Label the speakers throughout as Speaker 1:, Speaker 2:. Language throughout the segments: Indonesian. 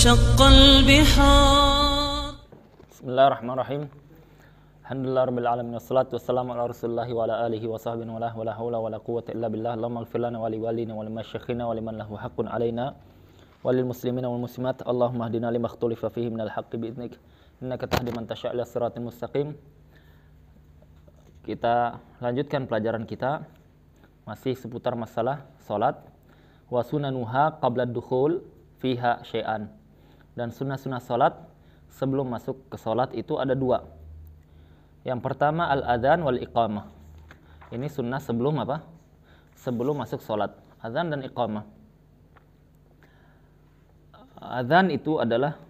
Speaker 1: وانشق البحار.
Speaker 2: بسم الله الرحمن الرحيم. الحمد لله رب العالمين والصلاة والسلام على رسول الله وعلى آله وصحبه ولا حول ولا قوة إلا بالله. اللهم اغفir lana wa liwalidina wa limasyayikhina wa liman lahu haqqun alaina walil muslimina wal muslimat. Allahumma hdina lima ikhtalafa fihi minal haqqi bi'idnik innaka tahdi man tasya' ila siratal mustaqim. Kita lanjutkan pelajaran kita masih seputar masalah salat. Wa sunanuha qabla dukhul fiha syai'an. Dan sunnah-sunnah salat sebelum masuk ke salat itu ada dua. Yang pertama al-adzan wal iqamah. Ini sunnah sebelum apa? Sebelum masuk salat. Adzan dan iqamah. Adzan itu adalah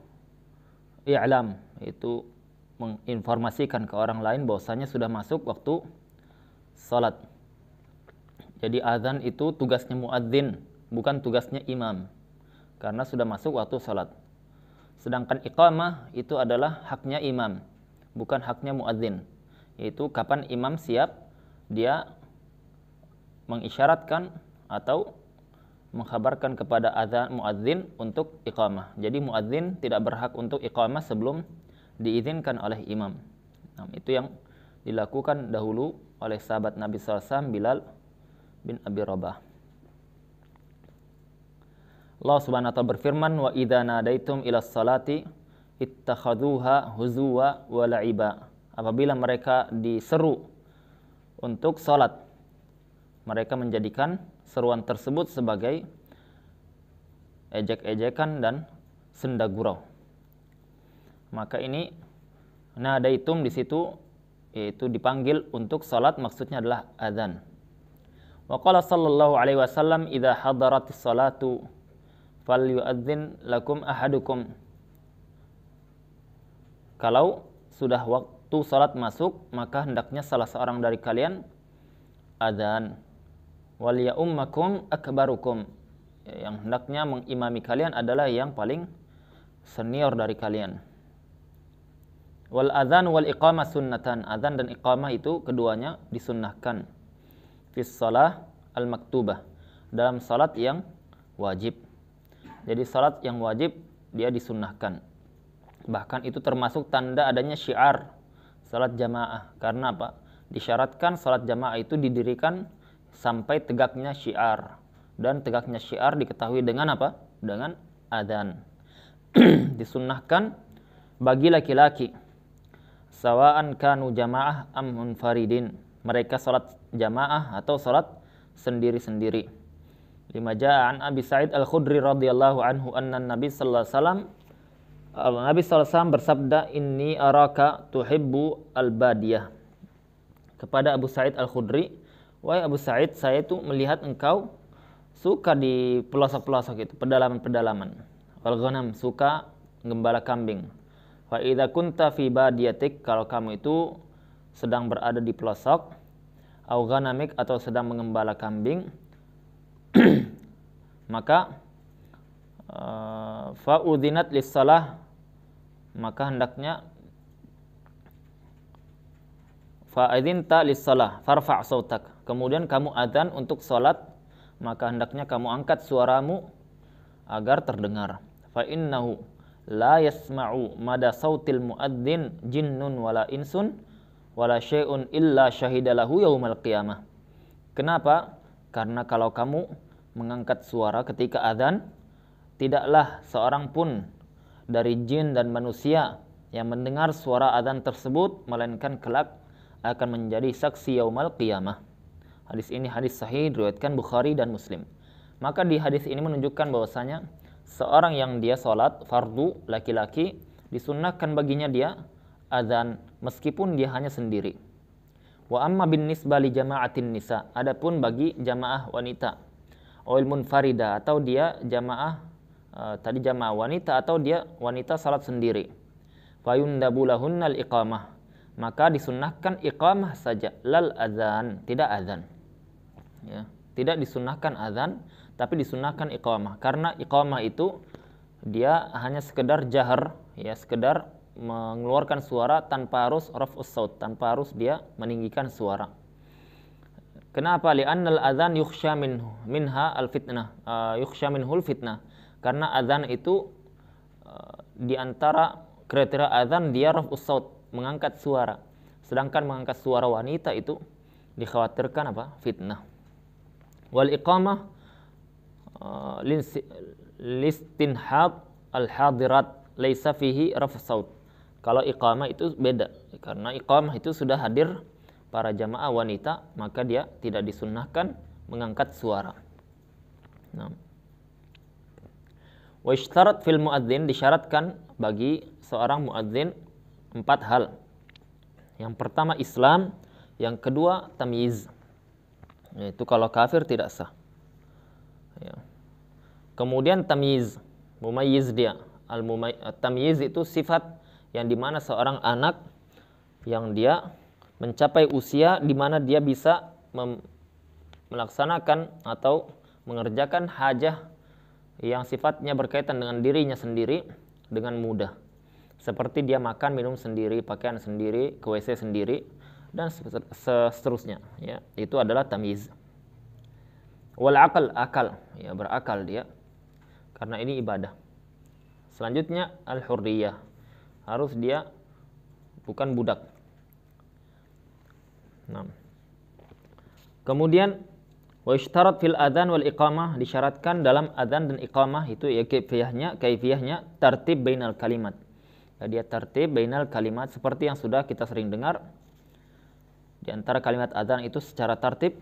Speaker 2: i'lam, itu menginformasikan ke orang lain bahwasanya sudah masuk waktu salat. Jadi adzan itu tugasnya muadzin, bukan tugasnya imam, karena sudah masuk waktu salat. Sedangkan iqamah itu adalah haknya imam, bukan haknya muadzin. Yaitu kapan imam siap, dia mengisyaratkan atau mengkhabarkan kepada adzan muadzin untuk iqamah. Jadi muadzin tidak berhak untuk iqamah sebelum diizinkan oleh imam. Nah, itu yang dilakukan dahulu oleh sahabat Nabi SAW Bilal bin Abi Rabah. Allah Subhanahu wa taala berfirman, wa idza nadaitum ila salati ittakhadhuha huzwa wa la'iba. Apabila mereka diseru untuk salat, mereka menjadikan seruan tersebut sebagai ejek-ejekan dan senda gurau. Maka ini nadaitum di situ yaitu dipanggil untuk salat, maksudnya adalah adzan. Wa qala sallallahu alaihi wasallam idza hadaratis salatu falyu'adzin lakum ahadukum. Kalau sudah waktu salat masuk, maka hendaknya salah seorang dari kalian adzan. Wal ya'ummakum akbarukum. Yang hendaknya mengimami kalian adalah yang paling senior dari kalian. Wal adzan wal iqamah sunnatan. Adzan dan iqamah itu keduanya disunnahkan. Fis shalah al maktubah. Dalam salat yang wajib. Jadi salat yang wajib dia disunnahkan. Bahkan itu termasuk tanda adanya syiar salat jamaah. Karena apa? Disyaratkan salat jamaah itu didirikan sampai tegaknya syiar. Dan tegaknya syiar diketahui dengan apa? Dengan adzan. Disunnahkan bagi laki-laki. Sawa'an kanu jamaah am munfaridin. Mereka salat jamaah atau salat sendiri-sendiri. Lima ja'a an Abi Sa'id Al-Khudri radhiyallahu anhu anna Nabi sallallahu alaihi wasallam Nabi sallallahu alaihi wasallam bersabda, inni araka tuhibbu al-badiyah. Kepada Abu Sa'id Al-Khudri, wahai Abu Sa'id, saya itu melihat engkau suka di pelosok-pelosok itu, pedalaman-pedalaman. Wal ghanam, suka gembala kambing. Fa idza kunta fi badiyatik, kalau kamu itu sedang berada di pelosok, au ghanamik, atau sedang mengembala kambing, maka fa'udzinat lis-shalah, maka hendaknya fa'adzinta lis-shalah farfa' sautak, kemudian kamu adzan untuk salat, maka hendaknya kamu angkat suaramu agar terdengar. Fa innahu la yasma'u mada sautil muadzin jinnun wala insun wala syai'un illa syahidalahu yaumal qiyamah. Kenapa? Karena kalau kamu mengangkat suara ketika adzan, tidaklah seorang pun dari jin dan manusia yang mendengar suara adzan tersebut melainkan kelak akan menjadi saksi yaumal qiyamah. Hadis ini hadis sahih diriwayatkan Bukhari dan Muslim. Maka di hadis ini menunjukkan bahwasanya seorang yang dia salat fardu laki-laki disunnahkan baginya dia adzan meskipun dia hanya sendiri. Wa amma bin nisbah li jama'atin nisa, adapun bagi jamaah wanita, awil munfarida, atau dia jamaah tadi jamaah wanita atau dia wanita salat sendiri, fayundabu lahunnal iqamah, maka disunnahkan iqamah saja, lal adzan, tidak adzan. Ya, tidak disunnahkan adzan, tapi disunnahkan iqamah. Karena iqamah itu dia hanya sekedar jahar, ya, sekedar mengeluarkan suara tanpa harus raf'us saut, tanpa harus dia meninggikan suara. Kenapa? Li'annal adzan yukhsha minha al-fitnah, yukhsha minhul fitnah. Karena adzan itu di antara kriteria azan dia raf'us saut, mengangkat suara. Sedangkan mengangkat suara wanita itu dikhawatirkan apa? Fitnah. Wal iqamah listinhad al-hadirat laisa fihi raf'us saut. Kalau iqamah itu beda, karena iqamah itu sudah hadir para jamaah wanita, maka dia tidak disunnahkan mengangkat suara. Nah. Wa ishtarat fil muadzin, disyaratkan bagi seorang muadzin 4 hal. Yang pertama Islam, yang kedua tamyiz. Yaitu kalau kafir tidak sah. Ya. Kemudian tamyiz, mumayyiz dia. Tamyiz itu sifat yang dimana seorang anak yang dia mencapai usia di mana dia bisa melaksanakan atau mengerjakan hajah yang sifatnya berkaitan dengan dirinya sendiri dengan mudah. Seperti dia makan, minum sendiri, pakaian sendiri, ke WC sendiri, dan seterusnya. Ya, itu adalah tamyiz. Wal aqal, akal, ya berakal dia, karena ini ibadah. Selanjutnya al-hurriyah, harus dia bukan budak. Nah. Kemudian wa ishtarat fil adzan wal iqamah, disyaratkan dalam adzan dan iqamah itu ya kaifiyahnya tartib bainal kalimat. Ya, dia tertib bainal kalimat seperti yang sudah kita sering dengar. Di antara kalimat adzan itu secara tertib.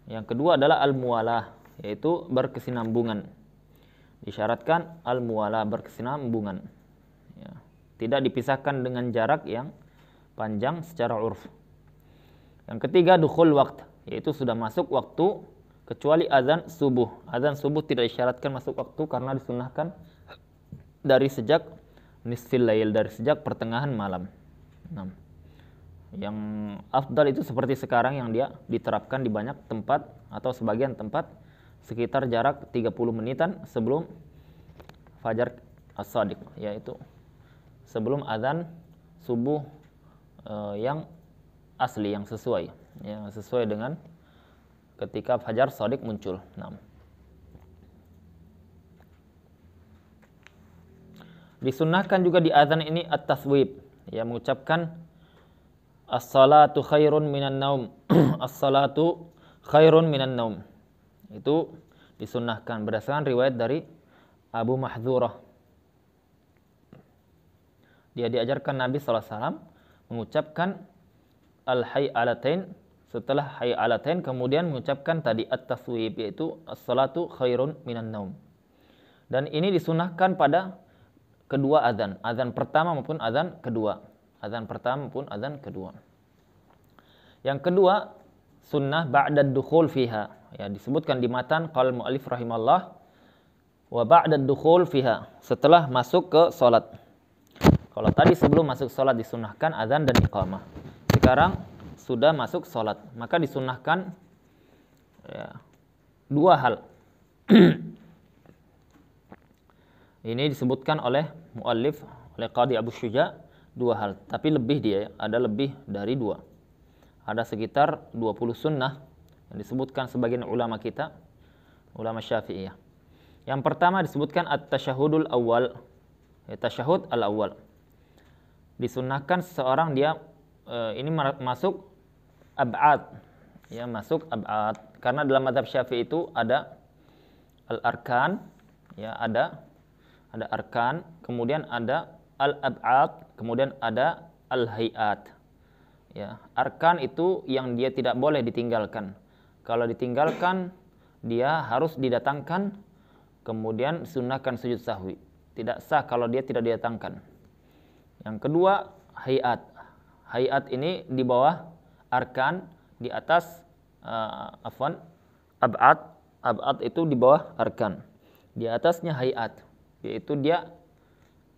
Speaker 2: Yang kedua adalah al-muwalah, yaitu berkesinambungan. Disyaratkan al-muwalah, berkesinambungan. Ya, tidak dipisahkan dengan jarak yang panjang secara urf. Yang ketiga dukhul waqt, yaitu sudah masuk waktu, kecuali azan subuh. Azan subuh tidak disyaratkan masuk waktu karena disunnahkan dari sejak nisfil lail, dari sejak pertengahan malam. Nah, yang afdal itu seperti sekarang yang dia diterapkan di banyak tempat atau sebagian tempat sekitar jarak 30 menitan sebelum fajar as-shadiq, yaitu sebelum azan subuh yang asli, yang sesuai dengan ketika fajar shadiq muncul. Nah. Disunnahkan juga di azan ini at-taswib, ya mengucapkan as-salatu khairun minan naum. As-salatu khairun minan naum. Itu disunnahkan berdasarkan riwayat dari Abu Mahdzurah. Dia diajarkan Nabi SAW mengucapkan al-hay'alatain, setelah hay'alatain kemudian mengucapkan tadi at-taswib, yaitu as-salatu khairun minan naum. Dan ini disunnahkan pada kedua azan, azan pertama maupun azan kedua. Azan pertama maupun azan kedua. Yang kedua, sunnah ba'da dukhul fiha. Ya, disebutkan di matan qala mu'allif rahimallah wa ba'da dukhul fiha, setelah masuk ke salat. Kalau tadi sebelum masuk salat disunnahkan azan dan iqamah. Sekarang sudah masuk salat, maka disunnahkan ya, dua hal. Ini disebutkan oleh muallif, oleh Qadhi Abu Syuja, dua hal, tapi lebih dia, ada lebih dari dua. Ada sekitar 20 sunnah yang disebutkan sebagian ulama kita, ulama Syafi'iyah. Yang pertama disebutkan at-tasyahudul awal, ya, tasyahud al-awwal. Disunnahkan seseorang dia ini masuk ab'ad, ya masuk ab'ad, karena dalam mazhab Syafi'i itu ada al-arkan, ya ada arkan, kemudian ada al-ab'ad, kemudian ada al-hay'at. Ya, arkan itu yang dia tidak boleh ditinggalkan. Kalau ditinggalkan dia harus didatangkan, kemudian sunnahkan sujud sahwi. Tidak sah kalau dia tidak didatangkan. Yang kedua, hay'at. Hay'at ini di bawah arkan, di atas ab'ad. Ab'ad itu di bawah arkan. Di atasnya hay'at, yaitu dia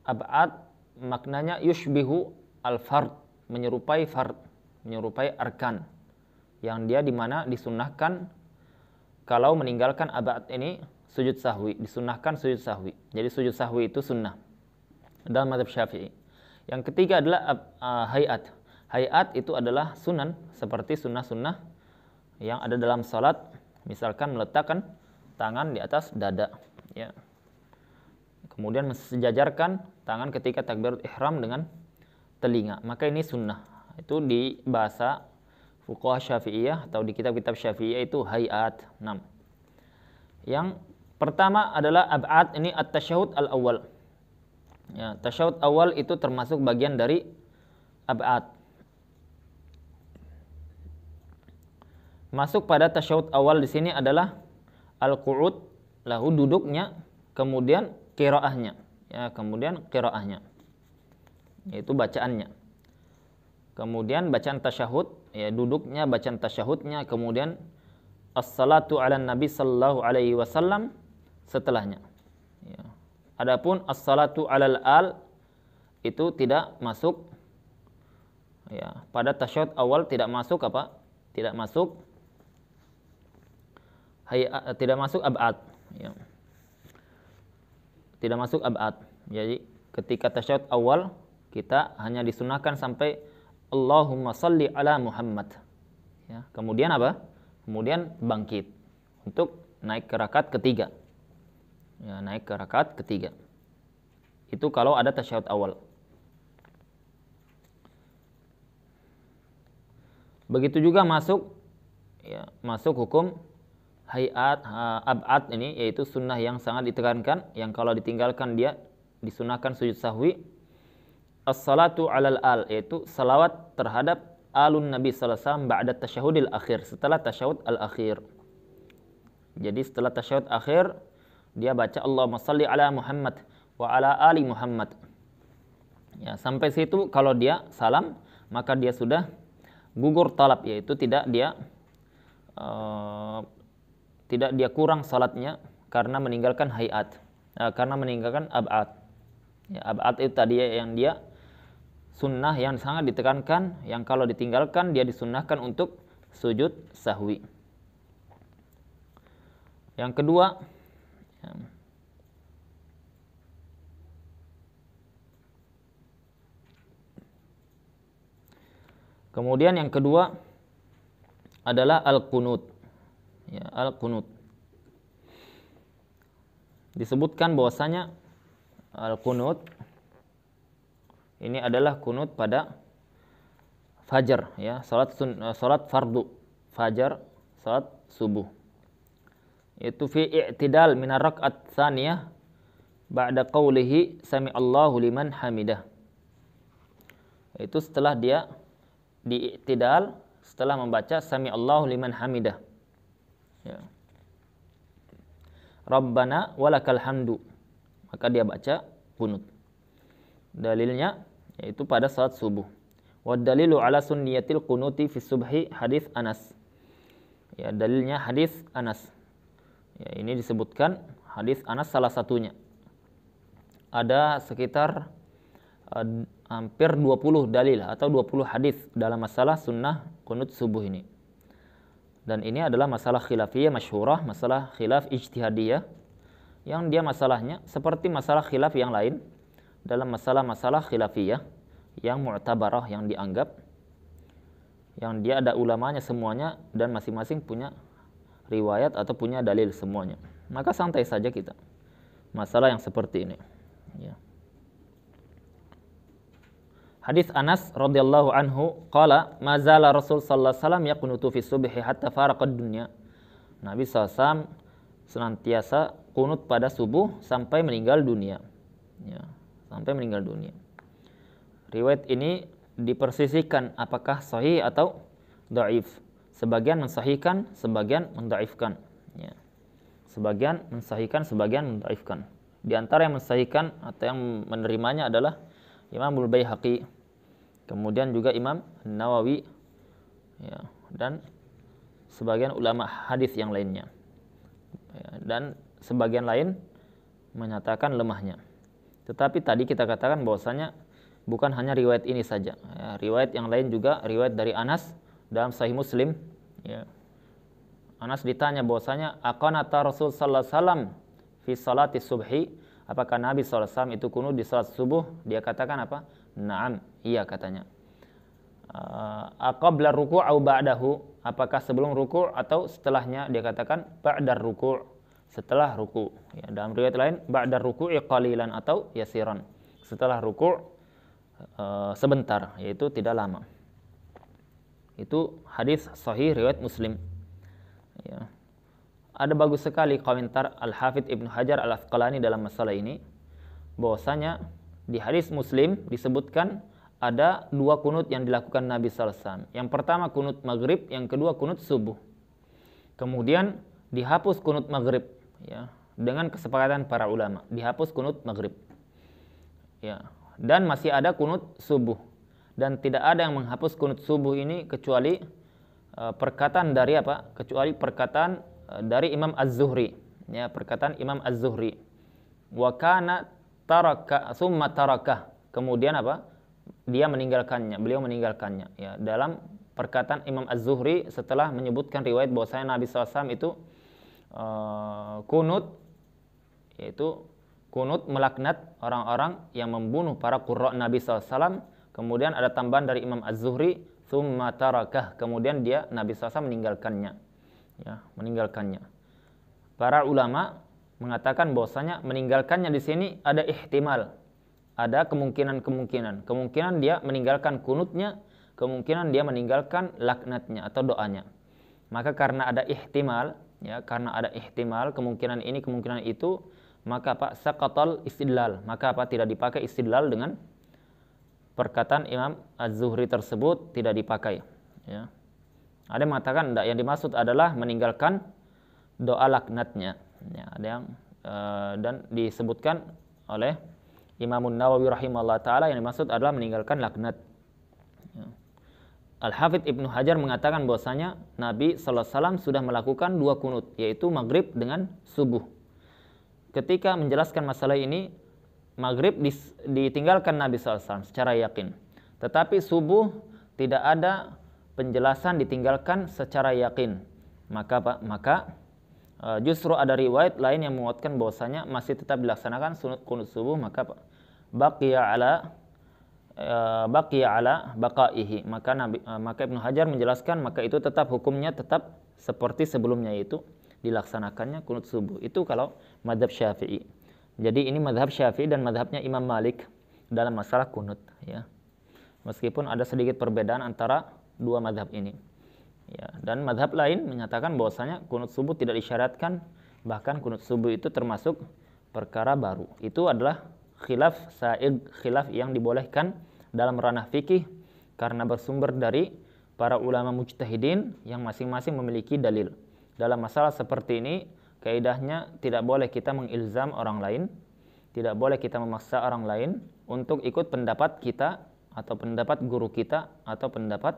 Speaker 2: ab'ad maknanya yushbihu al-fard, menyerupai fard, menyerupai arkan, yang dia dimana disunnahkan kalau meninggalkan ab'ad ini sujud sahwi, disunnahkan sujud sahwi. Jadi sujud sahwi itu sunnah dalam mazhab Syafi'i. Yang ketiga adalah hay'at. Hay'at itu adalah sunan, seperti sunnah-sunnah yang ada dalam salat, misalkan meletakkan tangan di atas dada, ya. Kemudian mensejajarkan tangan ketika takbiratul ihram dengan telinga. Maka ini sunnah. Itu di bahasa fuqaha Syafi'iyah atau di kitab-kitab Syafi'iyah itu hayat. 6. Yang pertama adalah ab'ad, ini at-tasyahud al-awwal. Ya, tasyahud awal itu termasuk bagian dari ab'ad. Masuk pada tasyahud awal di sini adalah al-qu'ud, lahu duduknya, kemudian qiraahnya. Ya, kemudian qiraahnya. Yaitu bacaannya. Kemudian bacaan tasyahud, ya duduknya, bacaan tasyahudnya, kemudian as-salatu ala nabi sallallahu alaihi wasallam setelahnya. Ya. Adapun as-salatu alal al itu tidak masuk, ya, pada tasyahud awal tidak masuk apa? Tidak masuk tidak masuk ab'ad, ya. Tidak masuk ab'ad. Jadi ketika tasyahud awal kita hanya disunahkan sampai Allahumma salli ala Muhammad. Ya, kemudian apa? Kemudian bangkit untuk naik ke rakaat ketiga. Ya, naik ke rakaat ketiga. Itu kalau ada tasyahud awal. Begitu juga masuk, ya, masuk hukum hayat ab'ad ini, yaitu sunnah yang sangat ditekankan, yang kalau ditinggalkan dia disunahkan sujud sahwi. As-salatu alal al, yaitu salawat terhadap alun Nabi sallallahu alaihi wasallam ba'da tasyahudil akhir, setelah tasyahud al-akhir. Jadi setelah tasyahud akhir dia baca Allahumma salli ala Muhammad wa ala ali Muhammad. Ya, sampai situ kalau dia salam maka dia sudah gugur talab, yaitu tidak dia kurang salatnya karena meninggalkan hayat, karena meninggalkan ab'ad. Ya, ab'ad itu tadi yang dia sunnah yang sangat ditekankan, yang kalau ditinggalkan dia disunnahkan untuk sujud sahwi. Yang kedua, ya, kemudian yang kedua adalah al-qunut. Ya, al-qunut. Disebutkan bahwasanya al-qunut ini adalah kunut pada fajar, ya, salat fardu fajar, salat subuh. Itu fi i'tidal min ar-rak'at tsaniyah ba'da qawlihi sami Allahu liman hamidah. Itu setelah dia di i'tidal, setelah membaca sami Allahu liman hamidah. Ya. Rabbana walakal hamdu. Maka dia baca kunut. Dalilnya yaitu pada salat subuh. Wa dalilu ala sunniyatil qunuti fi subhi hadis Anas. Ya, dalilnya hadis Anas. Ya, ini disebutkan hadis Anas salah satunya. Ada sekitar hampir 20 dalil atau 20 hadis dalam masalah sunnah qunut subuh ini. Dan ini adalah masalah khilafiyah masyhurah, masalah khilaf ijtihadiyah, yang dia masalahnya seperti masalah khilaf yang lain dalam masalah-masalah khilafiyah yang mu'tabarah, yang dianggap, yang dia ada ulamanya semuanya dan masing-masing punya riwayat atau punya dalil semuanya. Maka santai saja kita masalah yang seperti ini. Ya. Hadis Anas radhiyallahu anhu qala mazala Rasul sallallahu alaihi wasallam yaqunutu fi subhi hatta faraqad dunya. Nabi SAW senantiasa kunut pada subuh sampai meninggal dunia. Ya, sampai meninggal dunia. Riwayat ini dipersisihkan apakah sahih atau dhaif. Sebagian mensahihkan, sebagian mendhaifkan. Ya. Sebagian mensahihkan, sebagian mendhaifkan. Di antara yang mensahihkan atau yang menerimanya adalah Imam Al-Baihaqi, kemudian juga Imam Nawawi, ya, dan sebagian ulama hadis yang lainnya. Ya, dan sebagian lain menyatakan lemahnya. Tetapi tadi kita katakan bahwasanya bukan hanya riwayat ini saja. Ya, riwayat yang lain juga, riwayat dari Anas dalam Sahih Muslim. Ya. Anas ditanya bahwasanya aqanata Rasul sallallahu alaihi wasallam fi salati subhi, apakah Nabi sallallahu alaihi wasallam itu kunut di salat subuh? Dia katakan apa? Naam, iya katanya. Aqabla ruku' au ba'dahu, apakah sebelum ruku' atau setelahnya? Dia katakan ba'dar ruku'. setelah ruku. Ya, dalam riwayat lain ba'da ruku'i qalilan atau yasiran. Setelah ruku' sebentar, yaitu tidak lama. Itu hadis sahih riwayat Muslim. Ya. Ada bagus sekali komentar Al-Hafidz Ibnu Hajar Al-Asqalani dalam masalah ini, bahwasanya di hadis Muslim disebutkan ada 2 kunut yang dilakukan Nabi sallallahu alaihi wasallam. Yang pertama kunut maghrib, yang kedua kunut subuh. Kemudian dihapus kunut maghrib, ya, dengan kesepakatan para ulama, dihapus kunut maghrib. Ya, dan masih ada kunut subuh. Dan tidak ada yang menghapus kunut subuh ini kecuali perkataan dari apa? Kecuali perkataan dari Imam Az-Zuhri. Ya, perkataan Imam Az-Zuhri. Wa kana taraka summa tarakah. Kemudian apa? Dia meninggalkannya, beliau meninggalkannya. Ya, dalam perkataan Imam Az-Zuhri setelah menyebutkan riwayat bahwasanya Nabi SAW itu kunut, yaitu kunut melaknat orang-orang yang membunuh para qurra Nabi SAW. Kemudian ada tambahan dari Imam Az-Zuhri, tsumma tarakah, kemudian Nabi SAW meninggalkannya. Ya, meninggalkannya. Para ulama mengatakan bahwasanya meninggalkannya di sini ada ihtimal, ada kemungkinan. Kemungkinan dia meninggalkan kunutnya, kemungkinan dia meninggalkan laknatnya atau doanya. Maka karena ada ihtimal, ya, karena ada ihtimal kemungkinan ini kemungkinan itu, maka apa? Saqatal istidlal, maka apa? Tidak dipakai istidlal dengan perkataan Imam Az-Zuhri tersebut, tidak dipakai. Ya. Ada yang mengatakan tidak, yang dimaksud adalah meninggalkan doa laknatnya. Ya, ada yang dan disebutkan oleh Imam Nawawi rahimahullah taala yang dimaksud adalah meninggalkan laknat. Ya. Al-Hafidz Ibnu Hajar mengatakan bahwasanya Nabi sallallahu alaihi wasallam sudah melakukan 2 kunut, yaitu maghrib dengan subuh. Ketika menjelaskan masalah ini, maghrib ditinggalkan Nabi sallallahu alaihi wasallam secara yakin. Tetapi subuh tidak ada penjelasan ditinggalkan secara yakin. Maka justru ada riwayat lain yang menguatkan bahwasanya masih tetap dilaksanakan kunut subuh, maka baqiya ala baqaihi. Maka Ibnu Hajar menjelaskan maka itu tetap hukumnya tetap seperti sebelumnya, yaitu dilaksanakannya kunut subuh. Itu kalau mazhab Syafi'i. Jadi ini mazhab Syafi'i dan mazhabnya Imam Malik dalam masalah kunut, ya. Meskipun ada sedikit perbedaan antara 2 mazhab ini. Ya, dan mazhab lain menyatakan bahwasanya kunut subuh tidak disyaratkan, bahkan kunut subuh itu termasuk perkara baru. Itu adalah khilaf sa'id, khilaf yang dibolehkan dalam ranah fikih karena bersumber dari para ulama mujtahidin yang masing-masing memiliki dalil. Dalam masalah seperti ini, kaidahnya tidak boleh kita mengilzam orang lain, tidak boleh kita memaksa orang lain untuk ikut pendapat kita atau pendapat guru kita atau pendapat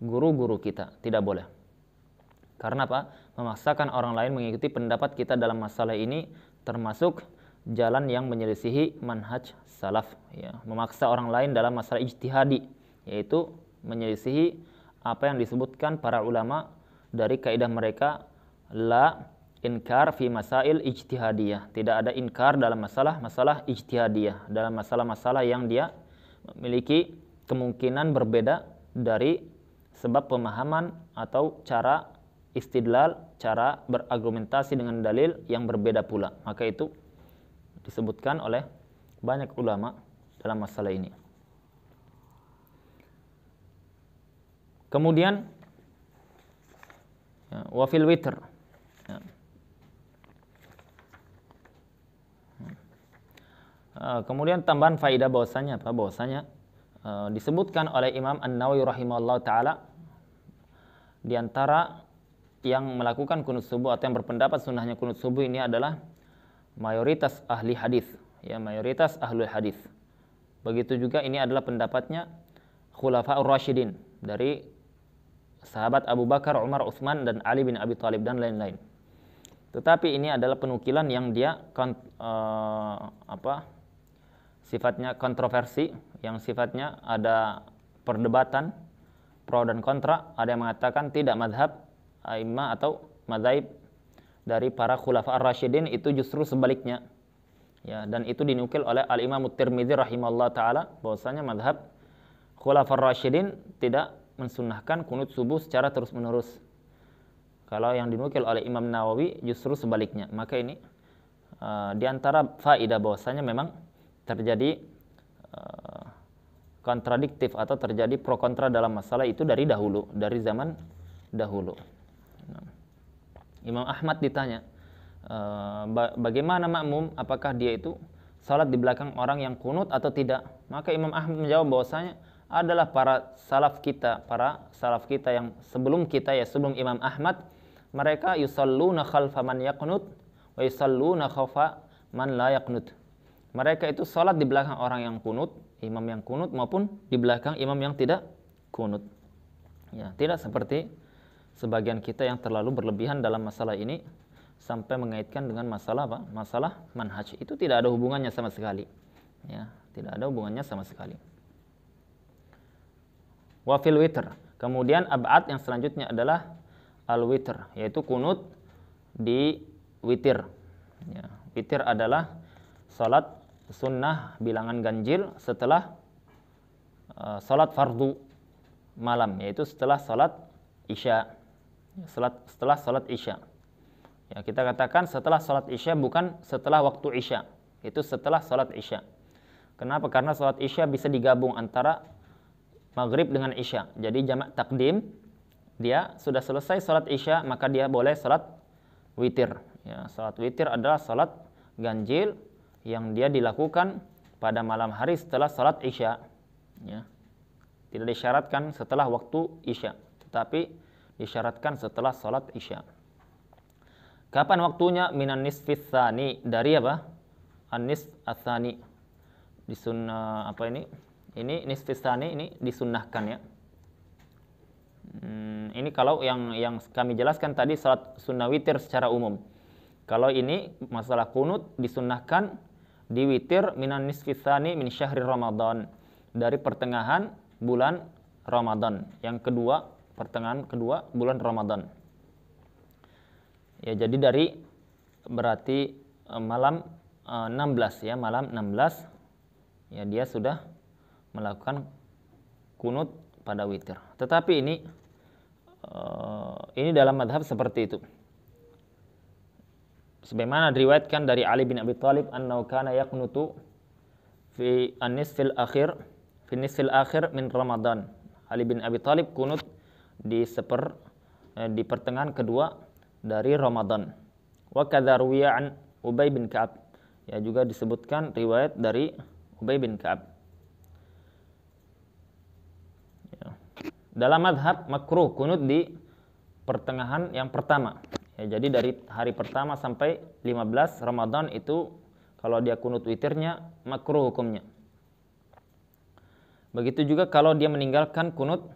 Speaker 2: guru-guru kita, tidak boleh. Karena apa? Memaksakan orang lain mengikuti pendapat kita dalam masalah ini termasuk jalan yang menyelisihi manhaj salaf, ya. Memaksa orang lain dalam masalah ijtihadi, yaitu menyelisihi apa yang disebutkan para ulama dari kaidah mereka, la inkar fi masail ijtihadiyah. Tidak ada inkar dalam masalah ijtihadiyah, dalam masalah-masalah yang dia memiliki kemungkinan berbeda dari sebab pemahaman atau cara istidlal, cara berargumentasi dengan dalil yang berbeda pula. Maka itu disebutkan oleh banyak ulama dalam masalah ini. Kemudian ya, wa fil witr. Ya. Kemudian tambahan faidah bahwasanya apa? Bahwasanya disebutkan oleh Imam An-Nawawi rahimahullah taala di antara yang melakukan kunut subuh atau yang berpendapat sunnahnya kunut subuh ini adalah mayoritas ahli hadis, ya, mayoritas ahlul hadis. Begitu juga ini adalah pendapatnya Khulafaur Rasyidin dari sahabat Abu Bakar, Umar, Utsman dan Ali bin Abi Thalib dan lain-lain. Tetapi ini adalah penukilan yang dia sifatnya kontroversi, yang sifatnya ada perdebatan pro dan kontra. Ada yang mengatakan tidak, mazhab a'immah atau mazhab dari para khulafa ar-rasyidin itu justru sebaliknya. Ya, dan itu dinukil oleh Al-Imam At-Tirmidzi rahimahullah taala bahwasanya mazhab khulafa ar-rasyidin tidak mensunnahkan kunut subuh secara terus-menerus. Kalau yang dinukil oleh Imam Nawawi justru sebaliknya. Maka ini di antara faedah bahwasanya memang terjadi kontradiktif atau terjadi pro kontra dalam masalah itu dari dahulu, dari zaman dahulu. Imam Ahmad ditanya, bagaimana makmum, apakah dia itu salat di belakang orang yang kunut atau tidak? Maka Imam Ahmad menjawab bahwasanya adalah para salaf kita yang sebelum kita, ya sebelum Imam Ahmad, mereka yusalluna khalfa man yaqnut wa yusalluna khalfa man la yaqnut. Mereka itu salat di belakang orang yang kunut, imam yang kunut, maupun di belakang imam yang tidak kunut. Ya, tidak seperti sebagian kita yang terlalu berlebihan dalam masalah ini sampai mengaitkan dengan masalah apa? Masalah manhaj. Itu tidak ada hubungannya sama sekali. Ya, tidak ada hubungannya sama sekali. Wa fil witr. Kemudian ab'ad yang selanjutnya adalah al-witr, yaitu kunut di witir. Ya, witir adalah salat sunnah bilangan ganjil setelah salat fardu malam, yaitu setelah salat isya. Setelah salat isya. Ya, kita katakan setelah salat isya, bukan setelah waktu isya. Itu setelah salat isya. Kenapa? Karena salat isya bisa digabung antara maghrib dengan isya. Jadi jamak takdim, dia sudah selesai salat isya, maka dia boleh salat witir. Ya, salat witir adalah salat ganjil yang dia dilakukan pada malam hari setelah salat isya. Ya. Tidak disyaratkan setelah waktu isya, tetapi disyaratkan setelah salat isya. Kapan waktunya? Minan nisfis tsani, dari apa? An-nisf ats-tsani. Di sunnah apa ini? Ini nisfis tsani, ini disunnahkan ya. Ini kalau yang kami jelaskan tadi salat sunnah witir secara umum. Kalau ini masalah kunut disunnahkan di witir minan nisfis tsani min syahri Ramadan, dari pertengahan bulan Ramadan. Yang kedua, pertengahan kedua bulan Ramadan. Ya, jadi dari berarti malam 16 ya, malam 16 ya dia sudah melakukan kunut pada witir. Tetapi ini dalam madhab seperti itu. Sebagaimana diriwayatkan dari Ali bin Abi Thalib annahu kana yaqnutu fi an-nisfil akhir min Ramadan. Ali bin Abi Thalib kunut di pertengahan kedua dari Ramadan. Wa kadza ruwiya an Ubay bin Ka'ab. Ya, juga disebutkan riwayat dari Ubay bin Ka'ab. Ya. Dalam madhab makruh kunut di pertengahan yang pertama. Ya, jadi dari hari pertama sampai 15 Ramadan itu kalau dia kunut witirnya makruh hukumnya. Begitu juga kalau dia meninggalkan kunut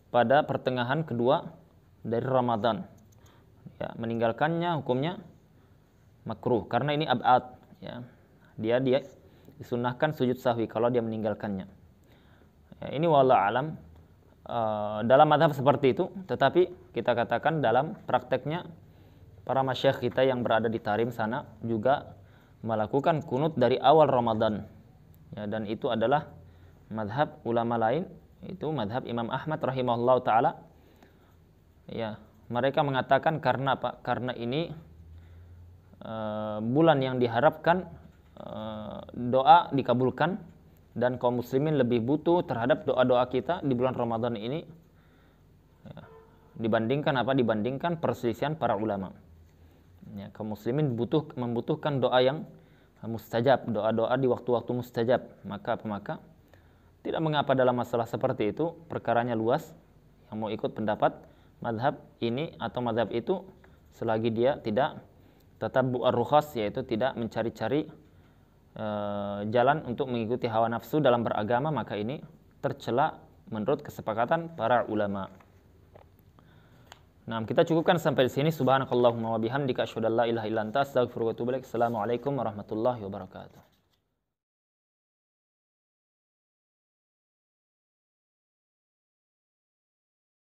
Speaker 2: pada pertengahan kedua dari Ramadan. Ya, meninggalkannya hukumnya makruh karena ini ab'ad ya. Dia disunnahkan sujud sahwi kalau dia meninggalkannya. Ya, ini wallahu alam dalam madhab seperti itu, tetapi kita katakan dalam prakteknya para masyayikh kita yang berada di Tarim sana juga melakukan kunut dari awal Ramadan. Ya, dan itu adalah madhab ulama lain, itu madhab Imam Ahmad rahimahullah ta'ala. Ya, mereka mengatakan karena apa? Karena ini bulan yang diharapkan doa dikabulkan, dan kaum muslimin lebih butuh terhadap doa-doa kita di bulan Ramadan ini ya, dibandingkan apa? Dibandingkan perselisihan para ulama. Ya, kaum muslimin membutuhkan doa yang mustajab, doa-doa di waktu-waktu mustajab. Maka tidak mengapa dalam masalah seperti itu, perkaranya luas. Yang mau ikut pendapat madhab ini atau madhab itu, selagi dia tidak tatabbu ar-rukhas, yaitu tidak mencari-cari jalan untuk mengikuti hawa nafsu dalam beragama, maka ini tercela menurut kesepakatan para ulama. Nah, kita cukupkan sampai di sini. Subhanakallahumma wa bihamdika asyhadu an la ilaha illa anta astaghfiruka wa atubu ilaik. Assalamualaikum warahmatullahi wabarakatuh.